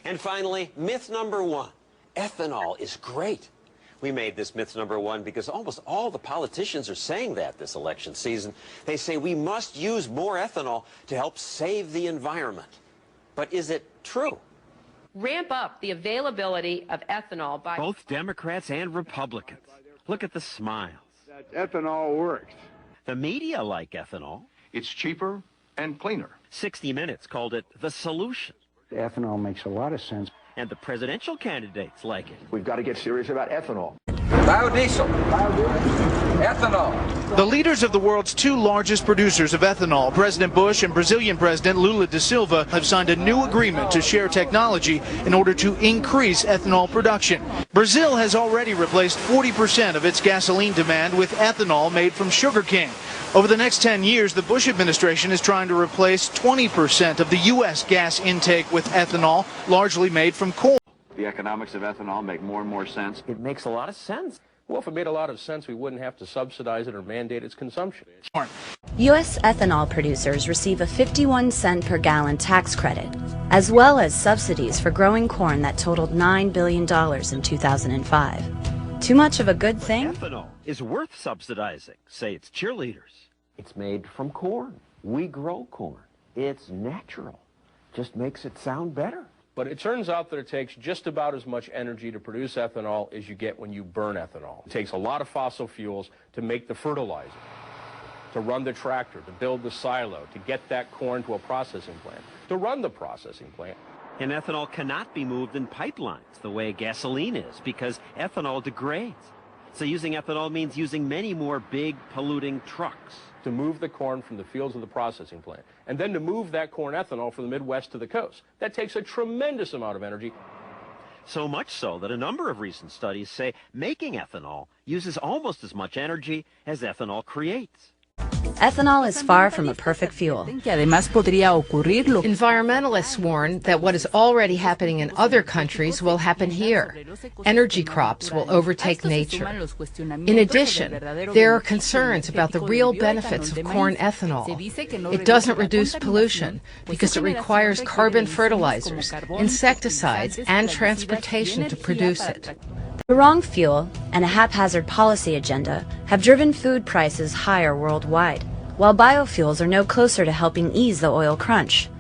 And finally, myth number one. Ethanol is great. We made this myth number one because almost all the politicians are saying that this election season. They say we must use more ethanol to help save the environment. But is it true? Ramp up the availability of ethanol by... Both Democrats and Republicans. Look at the smiles. That ethanol works. The media like ethanol. It's cheaper and cleaner. 60 Minutes called it the solution. Ethanol makes a lot of sense. And the presidential candidates like it. We've got to get serious about ethanol. Biodiesel. Ethanol. The leaders of the world's two largest producers of ethanol, President Bush and Brazilian President Lula da Silva, have signed a new agreement to share technology in order to increase ethanol production. Brazil has already replaced 40% of its gasoline demand with ethanol made from sugarcane. Over the next 10 years, the Bush administration is trying to replace 20% of the U.S. gas intake with ethanol, largely made from corn. The economics of ethanol make more and more sense. It makes a lot of sense. Well, if it made a lot of sense, we wouldn't have to subsidize it or mandate its consumption. U.S. ethanol producers receive a 51-cent per gallon tax credit, as well as subsidies for growing corn that totaled $9 billion in 2005. Too much of a good thing? Ethanol is worth subsidizing, say its cheerleaders. It's made from corn. We grow corn. It's natural. Just makes it sound better. But it turns out that it takes just about as much energy to produce ethanol as you get when you burn ethanol. It takes a lot of fossil fuels to make the fertilizer, to run the tractor, to build the silo, to get that corn to a processing plant, to run the processing plant. And ethanol cannot be moved in pipelines the way gasoline is because ethanol degrades. So using ethanol means using many more big polluting trucks. To move the corn from the fields of the processing plant, and then to move that corn ethanol from the Midwest to the coast. That takes a tremendous amount of energy. So much so that a number of recent studies say making ethanol uses almost as much energy as ethanol creates. Ethanol is far from a perfect fuel. Environmentalists warn that what is already happening in other countries will happen here. Energy crops will overtake nature. In addition, there are concerns about the real benefits of corn ethanol. It doesn't reduce pollution because it requires carbon fertilizers, insecticides, and transportation to produce it. The wrong fuel and a haphazard policy agenda have driven food prices higher worldwide, while biofuels are no closer to helping ease the oil crunch.